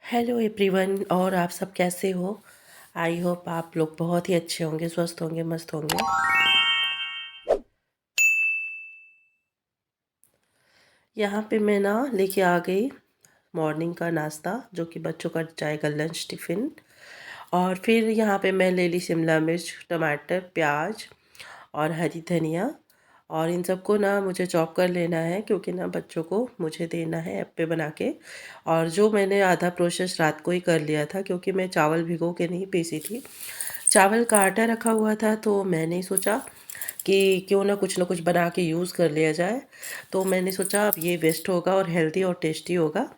Hello everyone. और आप सब कैसे हो? आई होप आप लोग बहुत ही अच्छे होंगे, स्वस्थ होंगे, मस्त होंगे। यहाँ पे मैं ना लेके आ गई मॉर्निंग का नाश्ता, जो कि बच्चों का जाएगा लंच टिफ़िन। और फिर यहाँ पे मैं ले ली शिमला मिर्च, टमाटर, प्याज और हरी धनिया। और इन सबको ना मुझे चॉप कर लेना है, क्योंकि ना बच्चों को मुझे देना है अप्पे बना के। और जो मैंने आधा प्रोसेस रात को ही कर लिया था, क्योंकि मैं चावल भिगो के नहीं पीसी थी। चावल का आटा रखा हुआ था, तो मैंने सोचा कि क्यों ना कुछ बना के यूज़ कर लिया जाए। तो मैंने सोचा अब ये बेस्ट होगा और हेल्दी और टेस्टी होगा,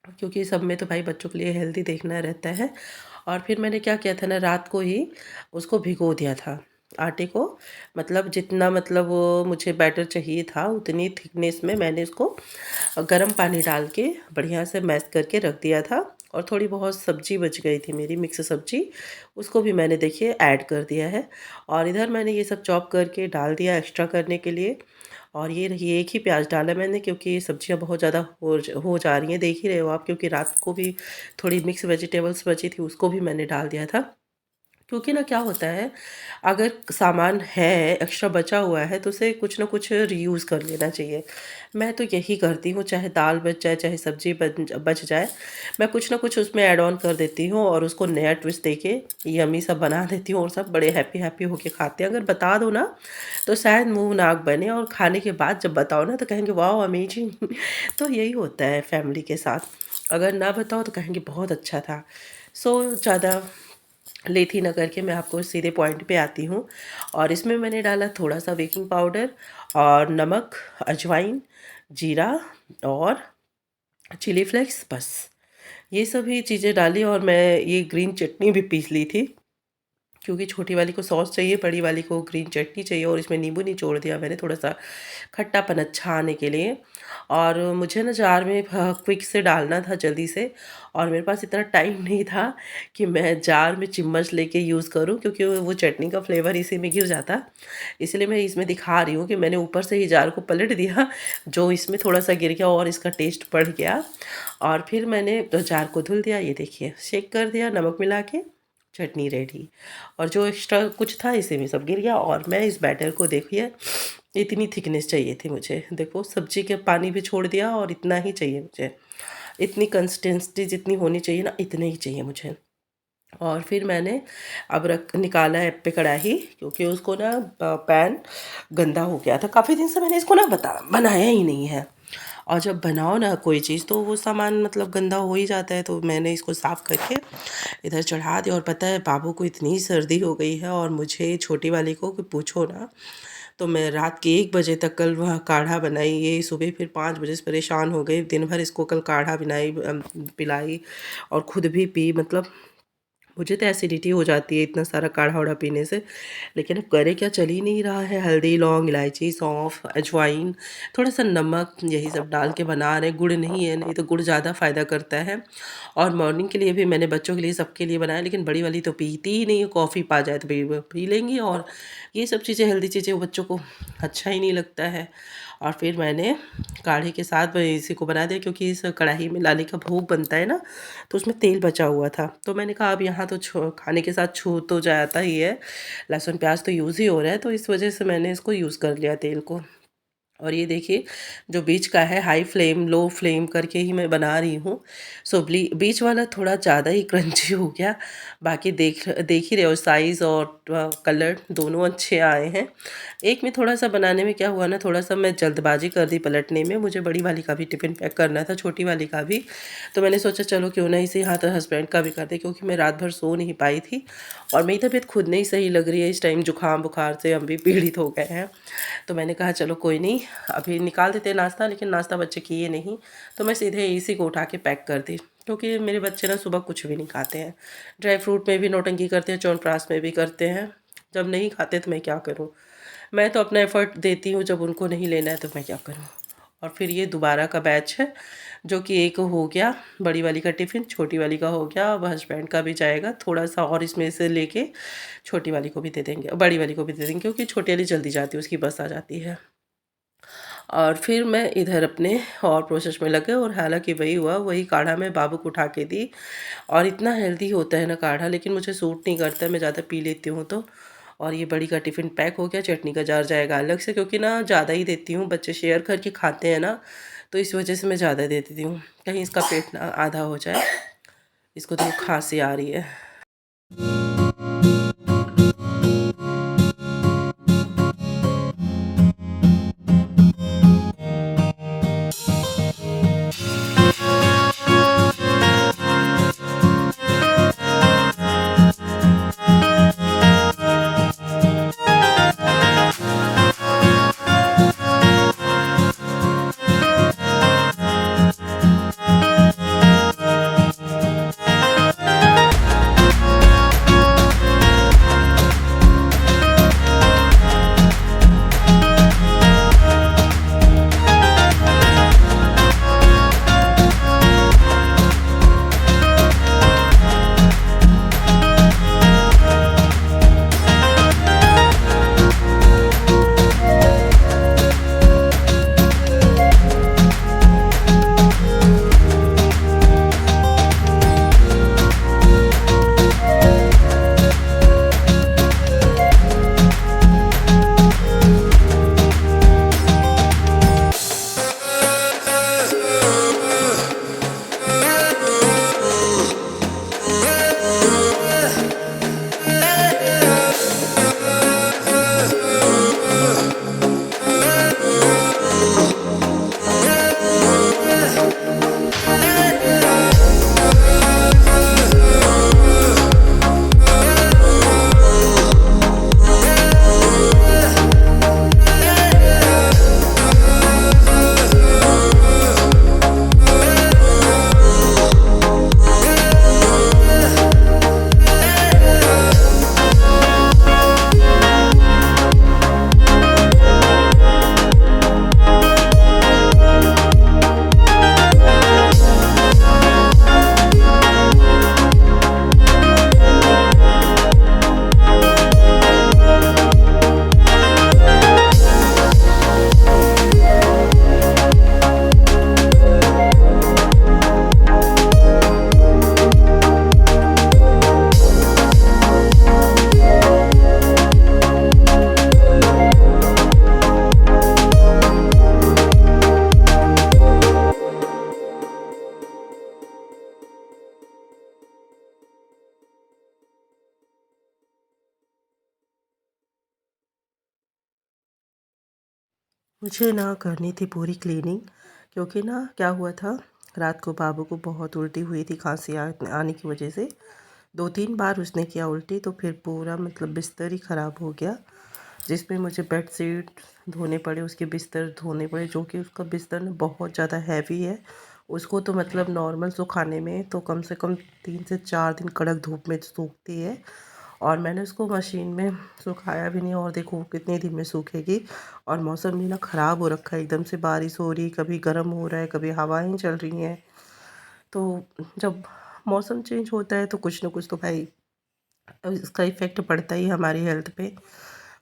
क्योंकि सब में तो भाई बच्चों के लिए हेल्दी देखना रहता है। और फिर मैंने क्या किया था ना, रात को ही उसको भिगो दिया था आटे को। मतलब जितना मतलब वो मुझे बैटर चाहिए था उतनी थिकनेस में मैंने उसको गर्म पानी डाल के बढ़िया से मैश करके रख दिया था। और थोड़ी बहुत सब्जी बच गई थी मेरी, मिक्स सब्जी, उसको भी मैंने देखिए ऐड कर दिया है। और इधर मैंने ये सब चॉप करके डाल दिया एक्स्ट्रा करने के लिए। और ये रही, एक ही प्याज डाला मैंने, क्योंकि ये सब्जियां बहुत ज़्यादा हो जा रही हैं, देख ही रहे हो आप। क्योंकि रात को भी थोड़ी मिक्स वेजिटेबल्स बची थी, उसको भी मैंने डाल दिया था। क्योंकि ना क्या होता है, अगर सामान है एक्स्ट्रा बचा हुआ है तो उसे कुछ ना कुछ रीयूज़ कर लेना चाहिए। मैं तो यही करती हूँ, चाहे दाल बच जाए, चाहे सब्ज़ी बच जाए, मैं कुछ ना कुछ उसमें ऐड ऑन कर देती हूँ और उसको नया ट्विस्ट देके यम्मी सा बना देती हूँ। और सब बड़े हैप्पी हैप्पी होके खाते हैं। अगर बता दो ना तो शायद मुँह नाक बने, और खाने के बाद जब बताओ ना तो कहेंगे वाओ अमेजिंग। तो यही होता है फैमिली के साथ। अगर ना बताओ तो कहेंगे बहुत अच्छा था। सो ज़्यादा लेथी ना करके मैं आपको सीधे पॉइंट पे आती हूँ। और इसमें मैंने डाला थोड़ा सा बेकिंग पाउडर और नमक, अजवाइन, जीरा और चिली फ्लेक्स, बस ये सभी चीज़ें डाली। और मैं ये ग्रीन चटनी भी पीस ली थी, क्योंकि छोटी वाली को सॉस चाहिए, बड़ी वाली को ग्रीन चटनी चाहिए। और इसमें नींबू निचोड़ दिया मैंने थोड़ा सा खट्टापन अच्छा आने के लिए। और मुझे ना जार में क्विक से डालना था जल्दी से, और मेरे पास इतना टाइम नहीं था कि मैं जार में चम्मच लेके यूज़ करूं, क्योंकि वो चटनी का फ्लेवर इसी में गिर जाता। इसलिए मैं इसमें दिखा रही हूँ कि मैंने ऊपर से ही जार को पलट दिया, जो इसमें थोड़ा सा गिर गया और इसका टेस्ट बढ़ गया। और फिर मैंने जार को धुल दिया, ये देखिए शेक कर दिया, नमक मिला के चटनी रेडी। और जो एक्स्ट्रा कुछ था इसी में सब गिर गया। और मैं इस बैटर को देखिए, इतनी थिकनेस चाहिए थी मुझे, देखो सब्जी के पानी भी छोड़ दिया और इतना ही चाहिए मुझे। इतनी कंसिस्टेंसी जितनी होनी चाहिए ना, इतने ही चाहिए मुझे। और फिर मैंने अब रख निकाला है पे कढ़ाई, क्योंकि उसको ना पैन गंदा हो गया था। काफ़ी दिन से मैंने इसको ना बनाया ही नहीं है। और जब बनाओ ना कोई चीज़ तो वो सामान मतलब गंदा हो ही जाता है। तो मैंने इसको साफ़ करके इधर चढ़ा दिया। और पता है बाबू को इतनी सर्दी हो गई है, और मुझे छोटी वाली को कि पूछो ना। तो मैं रात के 1 बजे तक कल वह काढ़ा बनाई, ये सुबह फिर 5 बजे से परेशान हो गई। दिन भर इसको कल काढ़ा बनाई, पिलाई और खुद भी पी। मतलब मुझे तो एसिडिटी हो जाती है इतना सारा काढ़ा वाढ़ा पीने से। लेकिन अब करे क्या, चल ही नहीं रहा है। हल्दी, लौंग, इलायची, सौंफ, अजवाइन, थोड़ा सा नमक, यही सब डाल के बना रहे। गुड़ नहीं है, नहीं तो गुड़ ज़्यादा फ़ायदा करता है। और मॉर्निंग के लिए भी मैंने बच्चों के लिए सबके लिए बनाया, लेकिन बड़ी वाली तो पीती ही नहीं है। कॉफ़ी पा जाए तो पी लेंगी, और ये सब चीज़ें हेल्दी चीज़ें वो बच्चों को अच्छा ही नहीं लगता है। और फिर मैंने काढ़े के साथ इसी को बना दिया, क्योंकि इस कढ़ाई में लाली का भोग बनता है ना, तो उसमें तेल बचा हुआ था। तो मैंने कहा अब यहाँ तो खाने के साथ छू तो जाता ही है, लहसुन प्याज तो यूज़ ही हो रहा है, तो इस वजह से मैंने इसको यूज़ कर लिया तेल को। और ये देखिए जो बीच का है, हाई फ्लेम लो फ्लेम करके ही मैं बना रही हूँ। सो बीच वाला थोड़ा ज़्यादा ही क्रंची हो गया। बाकी देख ही रहे हो, साइज़ और कलर दोनों अच्छे आए हैं। एक में थोड़ा सा बनाने में क्या हुआ ना, थोड़ा सा मैं जल्दबाजी कर दी पलटने में। मुझे बड़ी वाली का भी टिफ़िन पैक करना था, छोटी वाली का भी। तो मैंने सोचा चलो क्यों ना इसी हाथ हस्बैंड का भी कर दे, क्योंकि मैं रात भर सो नहीं पाई थी। और मेरी तबीयत खुद नहीं सही लग रही है इस टाइम, जुकाम बुखार से हम भी पीड़ित हो गए हैं। तो मैंने कहा चलो कोई नहीं, अभी निकाल देते हैं नाश्ता। लेकिन नाश्ता बच्चे किए नहीं, तो मैं सीधे इसी को उठा के पैक कर दी। क्योंकि मेरे बच्चे ना सुबह कुछ भी नहीं खाते हैं। ड्राई फ्रूट में भी नौटंकी करते हैं, च्यवनप्राश में भी करते हैं। जब नहीं खाते तो मैं क्या करूँ। मैं तो अपना एफ़र्ट देती हूँ, जब उनको नहीं लेना है तो मैं क्या करूँ। और फिर ये दोबारा का बैच है, जो कि एक हो गया बड़ी वाली का टिफ़िन, छोटी वाली का हो गया। अब हस्बैंड का भी जाएगा थोड़ा सा, और इसमें से लेके छोटी वाली को भी दे देंगे, बड़ी वाली को भी दे देंगे, क्योंकि छोटी वाली जल्दी जाती है, उसकी बस आ जाती है। और फिर मैं इधर अपने और प्रोसेस में लग गई और हालांकि वही हुआ, वही काढ़ा मैं बाबू को उठा के दी। और इतना हेल्दी होता है ना काढ़ा, लेकिन मुझे सूट नहीं करता, मैं ज़्यादा पी लेती हूँ तो। और ये बड़ी का टिफ़िन पैक हो गया, चटनी का जार जाएगा अलग से, क्योंकि ना ज़्यादा ही देती हूँ, बच्चे शेयर करके खाते हैं ना, तो इस वजह से मैं ज़्यादा दे देती हूँ, कहीं इसका पेट ना आधा हो जाए। इसको तो खांसी आ रही है। मुझे ना करनी थी पूरी क्लीनिंग, क्योंकि ना क्या हुआ था, रात को बाबू को बहुत उल्टी हुई थी, खांसी आने की वजह से 2-3 बार उसने किया उल्टी, तो फिर पूरा मतलब बिस्तर ही ख़राब हो गया, जिसमें मुझे बेड शीट धोने पड़े, उसके बिस्तर धोने पड़े, जो कि उसका बिस्तर ना बहुत ज़्यादा हैवी है। उसको तो मतलब नॉर्मल सुखाने में तो कम से कम 3 से 4 दिन कड़क धूप में सूखती है, और मैंने उसको मशीन में सुखाया भी नहीं, और देखो कितने दिन में सूखेगी। और मौसम भी ना ख़राब हो रखा है, एकदम से बारिश हो रही, कभी गर्म हो रहा है, कभी हवाएं चल रही हैं। तो जब मौसम चेंज होता है तो कुछ ना कुछ तो भाई इसका इफ़ेक्ट पड़ता ही है हमारी हेल्थ पे,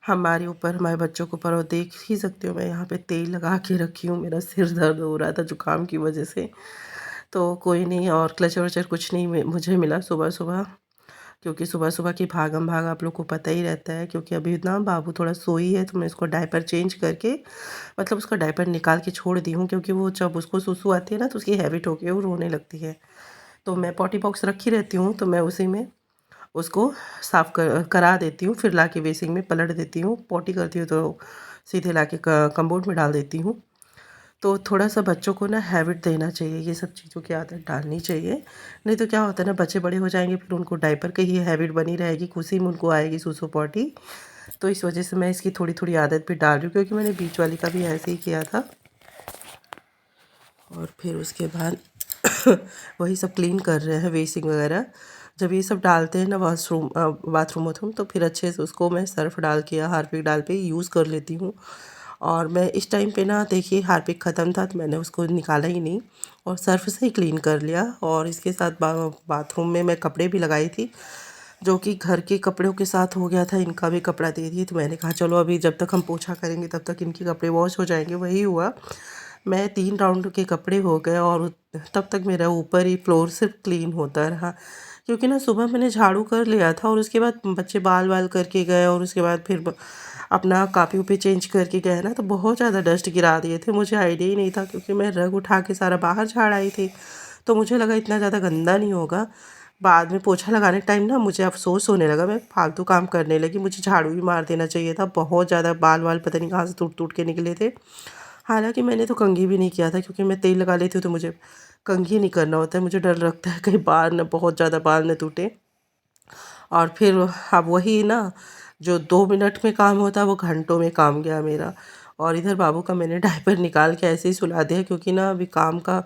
हमारे ऊपर, हमारे बच्चों के ऊपर। और देख ही सकते हो मैं यहाँ पे तेल लगा के रखी हूँ, मेरा सिर दर्द हो रहा था जुकाम की वजह से। तो कोई नहीं, और क्लचर वचर कुछ नहीं मुझे मिला सुबह सुबह, क्योंकि सुबह सुबह की भागम भाग आप लोग को पता ही रहता है। क्योंकि अभी ना बाबू थोड़ा सोई है, तो मैं इसको डायपर चेंज करके, मतलब उसका डायपर निकाल के छोड़ दी हूँ, क्योंकि वो जब उसको सुसु आती है ना तो उसकी हैबिट हो गई है, वो रोने लगती है। तो मैं पॉटी बॉक्स रखी रहती हूँ, तो मैं उसी में उसको साफ़ करा देती हूँ, फिर लाके बेसिन में पलट देती हूँ। पॉटी करती हूँ तो सीधे लाके कम्बोर्ड में डाल देती हूँ। तो थोड़ा-सा बच्चों को ना हैबिट देना चाहिए, ये सब चीज़ों की आदत डालनी चाहिए। नहीं तो क्या होता है ना, बच्चे बड़े हो जाएँगे, फिर उनको डायपर की ही हैबिट बनी रहेगी, उसी में उनको आएगी सूसू पॉटी। तो इस वजह से मैं इसकी थोड़ी-थोड़ी आदत भी डाल रही हूँ, क्योंकि मैंने बीच वाली का भी ऐसे ही किया था। और फिर उसके बाद वही सब क्लीन कर रहे हैं, बेसिन वगैरह। जब ये सब डालते हैं ना बाथरूम वाथरूम, तो फिर अच्छे से उसको मैं सर्फ़ डाल के या हार्पिक डाल के यूज़ कर लेती हूँ। और मैं इस टाइम पे ना देखिए हार्पिक ख़त्म था, तो मैंने उसको निकाला ही नहीं और सर्फ़ से ही क्लीन कर लिया। और इसके साथ बाथरूम में मैं कपड़े भी लगाई थी, जो कि घर के कपड़ों के साथ हो गया था, इनका भी कपड़ा दे दिए। तो मैंने कहा चलो अभी जब तक हम पोछा करेंगे तब तक इनके कपड़े वॉश हो जाएंगे। वही हुआ, मैं 3 राउंड के कपड़े हो गए और तब तक मेरा ऊपर ही फ्लोर सिर्फ क्लीन होता रहा, क्योंकि ना सुबह मैंने झाड़ू कर लिया था और उसके बाद बच्चे बाल वाल करके गए और उसके बाद फिर अपना कापी उपी चेंज करके गए ना, तो बहुत ज़्यादा डस्ट गिरा दिए थे। मुझे आइडिया ही नहीं था, क्योंकि मैं रग उठा के सारा बाहर झाड़ आई थी, तो मुझे लगा इतना ज़्यादा गंदा नहीं होगा। बाद में पोछा लगाने टाइम ना मुझे अफ़सोस होने लगा, मैं फालतू काम करने लगी, मुझे झाड़ू भी मार देना चाहिए था। बहुत ज़्यादा बाल वाल पता नहीं कहाँ से टूट टूट के निकले थे। हालांकि मैंने तो कंघी भी नहीं किया था, क्योंकि मैं तेल लगा लेती हूँ तो मुझे कंघी नहीं करना होता है। मुझे डर लगता है कहीं बाल न बहुत ज़्यादा बाल न टूटे। और फिर अब वही ना, जो 2 मिनट में काम होता है वो घंटों में काम गया मेरा। और इधर बाबू का मैंने डायपर निकाल के ऐसे ही सुला दिया, क्योंकि ना अभी काम का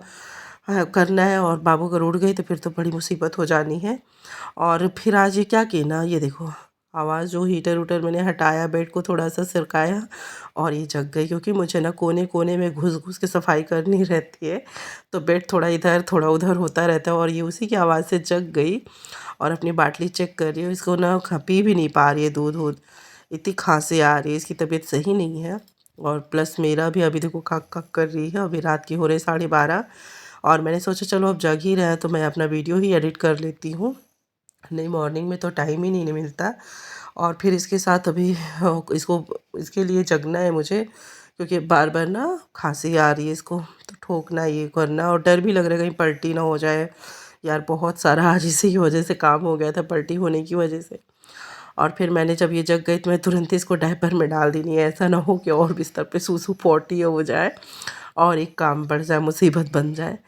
करना है और बाबू अगर उड़ गई तो फिर तो बड़ी मुसीबत हो जानी है। और फिर आज ये क्या की ना, ये देखो आवाज़, जो हीटर उटर मैंने हटाया, बेड को थोड़ा सा सरकाया और ये जग गई, क्योंकि मुझे ना कोने कोने में घुस घुस के सफाई करनी रहती है। तो बेड थोड़ा इधर थोड़ा उधर होता रहता है और ये उसी की आवाज़ से जग गई। और अपनी बाटली चेक कर रही हूँ, इसको ना पी भी नहीं पा रही है दूध वूध, इतनी खांसी आ रही है, इसकी तबीयत सही नहीं है। और प्लस मेरा भी अभी देखो खक खक कर रही है। अभी रात की हो रही 12:30 और मैंने सोचा चलो अब जग ही रहे हैं तो मैं अपना वीडियो ही एडिट कर लेती हूँ। नहीं, मॉर्निंग में तो टाइम ही नहीं मिलता। और फिर इसके साथ अभी इसको, इसके लिए जगना है मुझे, क्योंकि बार बार ना खांसी आ रही है इसको, तो ठोकना ये करना, और डर भी लग रहा है कहीं पलटी ना हो जाए। यार बहुत सारा आज इसी की वजह से काम हो गया था, पलटी होने की वजह से। और फिर मैंने जब ये जग गई तो मैं तुरंत ही इसको डायपर में डाल देनी है, ऐसा ना हो कि और बिस्तर पे सूसू पोटी हो जाए और एक काम बढ़ जाए, मुसीबत बन जाए।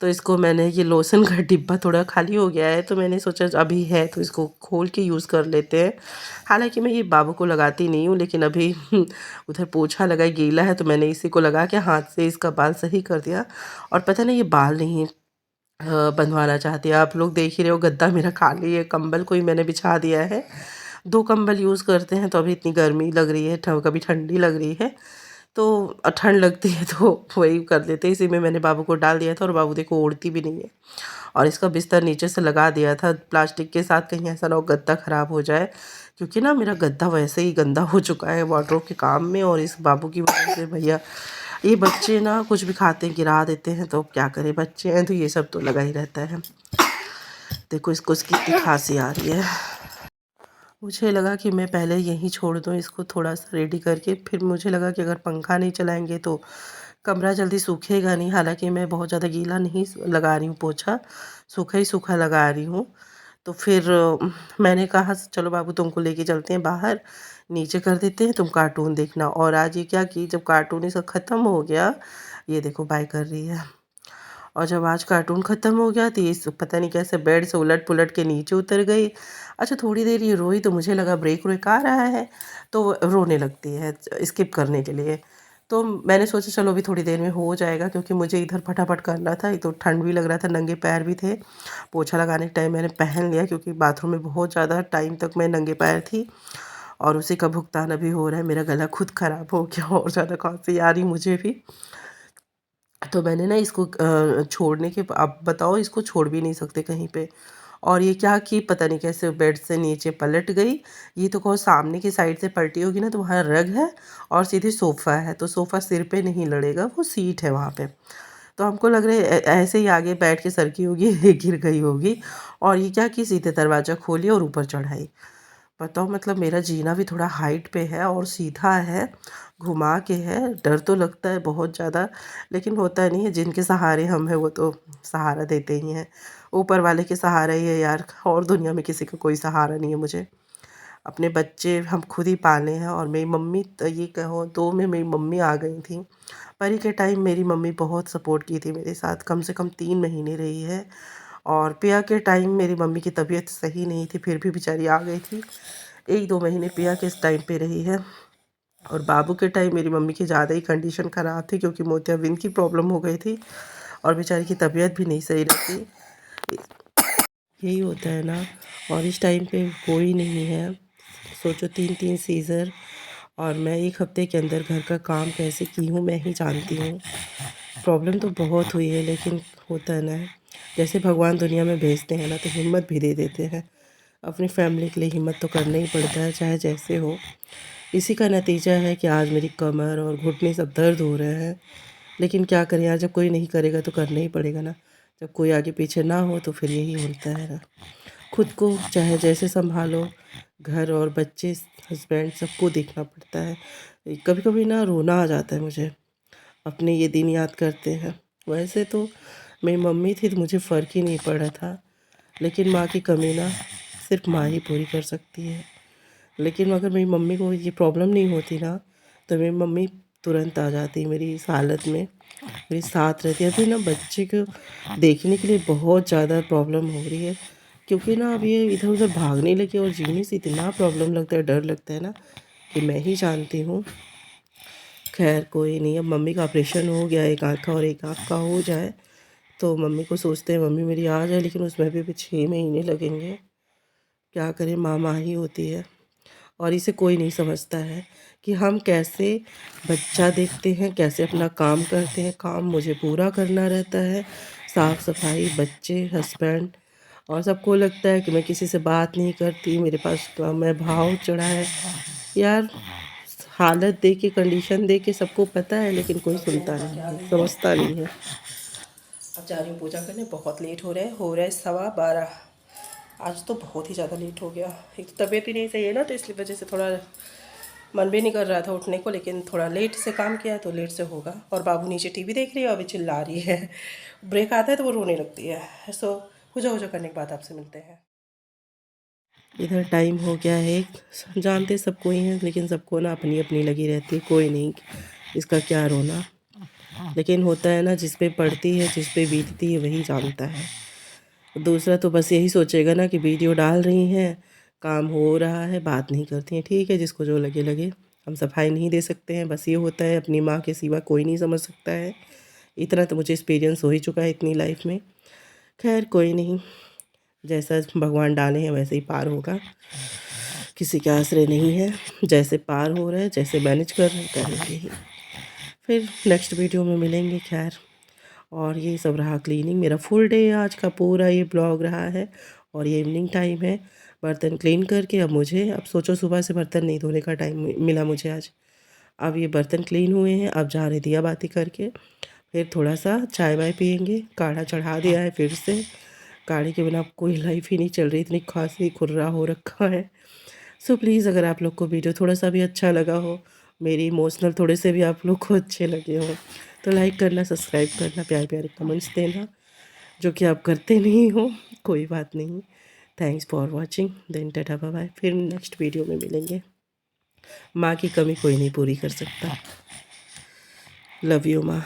तो इसको मैंने, ये लोशन का डिब्बा थोड़ा खाली हो गया है, तो मैंने सोचा अभी है तो इसको खोल के यूज़ कर लेते हैं। हालांकि मैं ये बाबू को लगाती नहीं हूँ, लेकिन अभी उधर पोछा लगा गीला है तो मैंने इसी को लगा के हाथ से इसका बाल सही कर दिया। और पता नहीं ये बाल नहीं बंधवाना चाहती है। आप लोग देख ही रहे हो, गद्दा मेरा खाली है, कंबल कोई मैंने बिछा दिया है। 2 कंबल यूज़ करते हैं, तो अभी इतनी गर्मी लग रही है, कभी ठंडी लग रही है, तो ठंड लगती है तो वही कर देते हैं। इसी में मैंने बाबू को डाल दिया था और बाबू देखो ओढ़ती भी नहीं है। और इसका बिस्तर नीचे से लगा दिया था प्लास्टिक के साथ, कहीं ऐसा ना हो गद्दा ख़राब हो जाए, क्योंकि ना मेरा गद्दा वैसे ही गंदा हो चुका है वार्डरोब के काम में, और इस बाबू की वजह से भैया, ये बच्चे ना कुछ भी खाते हैं गिरा देते हैं, तो क्या करें, बच्चे हैं तो ये सब तो लगा ही रहता है। देखो इसको, इसकी कितनी खांसी आ रही है। मुझे लगा कि मैं पहले यहीं छोड़ दूँ इसको थोड़ा सा रेडी करके, फिर मुझे लगा कि अगर पंखा नहीं चलाएंगे तो कमरा जल्दी सूखेगा नहीं। हालांकि मैं बहुत ज़्यादा गीला नहीं लगा रही हूँ पोछा, सूखा ही सूखा लगा रही हूँ। तो फिर मैंने कहा चलो बाबू तुमको लेके चलते हैं बाहर, नीचे कर देते हैं, तुम कार्टून देखना। और आज ये क्या की, जब कार्टून इसका ख़त्म हो गया, ये देखो बाय कर रही है। और जब आज कार्टून ख़त्म हो गया तो ये पता नहीं कैसे बेड से उलट पुलट के नीचे उतर गई। अच्छा थोड़ी देर ये रोई तो मुझे लगा ब्रेक व्रेक आ रहा है, तो वो रोने लगती है स्किप करने के लिए। तो मैंने सोचा चलो अभी थोड़ी देर में हो जाएगा, क्योंकि मुझे इधर फटाफट करना था। एक तो ठंड भी लग रहा था, नंगे पैर भी थे। पोछा लगाने के टाइम मैंने पहन लिया, क्योंकि बाथरूम में बहुत ज़्यादा टाइम तक मैं नंगे पैर थी और उसी का भुगतान अभी हो रहा है। मेरा गला खुद ख़राब हो गया और ज़्यादा खांसी आ रही मुझे भी। तो मैंने ना इसको छोड़ने के, आप बताओ, इसको छोड़ भी नहीं सकते कहीं पे। और ये क्या कि पता नहीं कैसे बेड से नीचे पलट गई। ये तो कहो सामने की साइड से पलटी होगी ना, तो वहाँ रग है और सीधे सोफ़ा है, तो सोफ़ा सिर पे नहीं लड़ेगा, वो सीट है वहाँ पे। तो हमको लग रहा है ऐसे ही आगे बैठ के सरकी होगी, ये गिर गई होगी। और ये क्या कि सीधे दरवाज़ा खोली और ऊपर चढ़ाई। बताओ, मतलब मेरा जीना भी थोड़ा हाइट पे है और सीधा है, घुमा के है। डर तो लगता है बहुत ज़्यादा, लेकिन होता नहीं है, जिनके सहारे हम हैं वो तो सहारा देते ही हैं। ऊपर वाले के सहारा ही है यार, और दुनिया में किसी का कोई सहारा नहीं है मुझे। अपने बच्चे हम खुद ही पाले हैं। और मेरी मम्मी तो ये कहो, 2 में मेरी मम्मी आ गई थी। परी के टाइम मेरी मम्मी बहुत सपोर्ट की थी मेरे साथ, कम से कम 3 महीने रही है। और पिया के टाइम मेरी मम्मी की तबीयत सही नहीं थी, फिर भी बेचारी आ गई थी। 1-2 महीने पिया के इस टाइम पे रही है। और बाबू के टाइम मेरी मम्मी की ज़्यादा ही कंडीशन ख़राब थी, क्योंकि मोतियाबिंद की प्रॉब्लम हो गई थी और बेचारी की तबीयत भी नहीं सही रहती। यही होता है ना। और इस टाइम पे कोई नहीं है, सोचो 3-3 सीज़र, और मैं 1 हफ्ते के अंदर घर का काम कैसे की हूँ मैं ही जानती हूँ। प्रॉब्लम तो बहुत हुई है, लेकिन होता है ना, जैसे भगवान दुनिया में भेजते हैं ना तो हिम्मत भी दे देते हैं। अपनी फैमिली के लिए हिम्मत तो करना ही पड़ता है, चाहे जैसे हो। इसी का नतीजा है कि आज मेरी कमर और घुटने सब दर्द हो रहे हैं। लेकिन क्या करें यार, जब कोई नहीं करेगा तो करना ही पड़ेगा ना। जब कोई आगे पीछे ना हो तो फिर यही होता है ना। खुद को चाहे जैसे संभालो, घर और बच्चे, हस्बैंड, सबको देखना पड़ता है। कभी कभी ना रोना आ जाता है मुझे, अपने ये दिन याद करते हैं। वैसे तो मेरी मम्मी थी तो मुझे फ़र्क ही नहीं पड़ा था, लेकिन माँ की कमी ना सिर्फ माँ ही पूरी कर सकती है। लेकिन अगर मेरी मम्मी को ये प्रॉब्लम नहीं होती ना, तो मेरी मम्मी तुरंत आ जाती मेरी इस हालत में, मेरे साथ रहती है। अभी ना बच्चे को देखने के लिए बहुत ज़्यादा प्रॉब्लम हो रही है, क्योंकि ना अब ये इधर उधर भागने लगे और जीने से इतना प्रॉब्लम लगता है, डर लगता है ना, कि मैं ही जानती हूँ। खैर कोई नहीं, अब मम्मी का ऑपरेशन हो गया, एक आँख का और एक आँख का हो जाए तो मम्मी को सोचते हैं मम्मी मेरी आ जाए, लेकिन उसमें भी 6 महीने लगेंगे। क्या करें, माँ माँ ही होती है। और इसे कोई नहीं समझता है कि हम कैसे बच्चा देखते हैं, कैसे अपना काम करते हैं। काम मुझे पूरा करना रहता है, साफ़ सफाई, बच्चे, हस्बैंड, और सबको लगता है कि मैं किसी से बात नहीं करती, मेरे पास काम है, भाव चढ़ा है। यार हालत देख के, कंडीशन देख के सबको पता है, लेकिन कोई सुनता नहीं है, समझता नहीं है। अब जा रही हूँ पूजा करने, बहुत लेट हो रहा है 12:15। आज तो बहुत ही ज़्यादा लेट हो गया। एक तो तबीयत ही नहीं सही है ना, तो इसलिए वजह से थोड़ा मन भी नहीं कर रहा था उठने को, लेकिन थोड़ा लेट से काम किया तो लेट से होगा। और बाबू नीचे टीवी देख रही है, अभी चिल्ला रही है। ब्रेक आता है तो वो रोने लगती है। सो पूजा करने के बाद आपसे मिलते हैं। इधर टाइम हो गया है, जानते सबको ही हैं, लेकिन सबको ना अपनी अपनी लगी रहती है, कोई नहीं इसका क्या रोना। लेकिन होता है ना, जिस पे पड़ती है, जिस पे बीतती है, वही जानता है। दूसरा तो बस यही सोचेगा ना कि वीडियो डाल रही हैं, काम हो रहा है, बात नहीं करती हैं। ठीक है, जिसको जो लगे लगे, हम सफाई नहीं दे सकते हैं। बस ये होता है, अपनी माँ के सिवा कोई नहीं समझ सकता है। इतना तो मुझे एक्सपीरियंस हो ही चुका है इतनी लाइफ में। खैर कोई नहीं, जैसा भगवान डाले हैं वैसे ही पार होगा। किसी के आश्रय नहीं है, जैसे पार हो रहा है, जैसे मैनेज कर रहे हैं, करेंगे ही। फिर नेक्स्ट वीडियो में मिलेंगे। खैर, और ये सब रहा क्लीनिंग, मेरा फुल डे आज का पूरा ये ब्लॉग रहा है। और ये इवनिंग टाइम है, बर्तन क्लीन करके अब सोचो सुबह से बर्तन नहीं धोने का टाइम मिला मुझे आज। अब ये बर्तन क्लीन हुए हैं, अब जा रहे दिया बाती करके, फिर थोड़ा सा चाय वाय पियेंगे। काढ़ा चढ़ा दिया है फिर से, काढ़े के बिना कोई लाइफ ही नहीं चल रही, इतनी खांसी खुर्रा हो रखा है। सो प्लीज़, अगर आप लोग को वीडियो थोड़ा सा भी अच्छा लगा हो, मेरी इमोशनल थोड़े से भी आप लोग को अच्छे लगे हों, तो लाइक करना, सब्सक्राइब करना, प्यारे प्यारे कमेंट्स देना, जो कि आप करते नहीं हो। कोई बात नहीं। Thanks for watching, then tata bye bye. फिर नेक्स्ट वीडियो में मिलेंगे। माँ की कमी कोई नहीं पूरी कर सकता। लव यू माँ।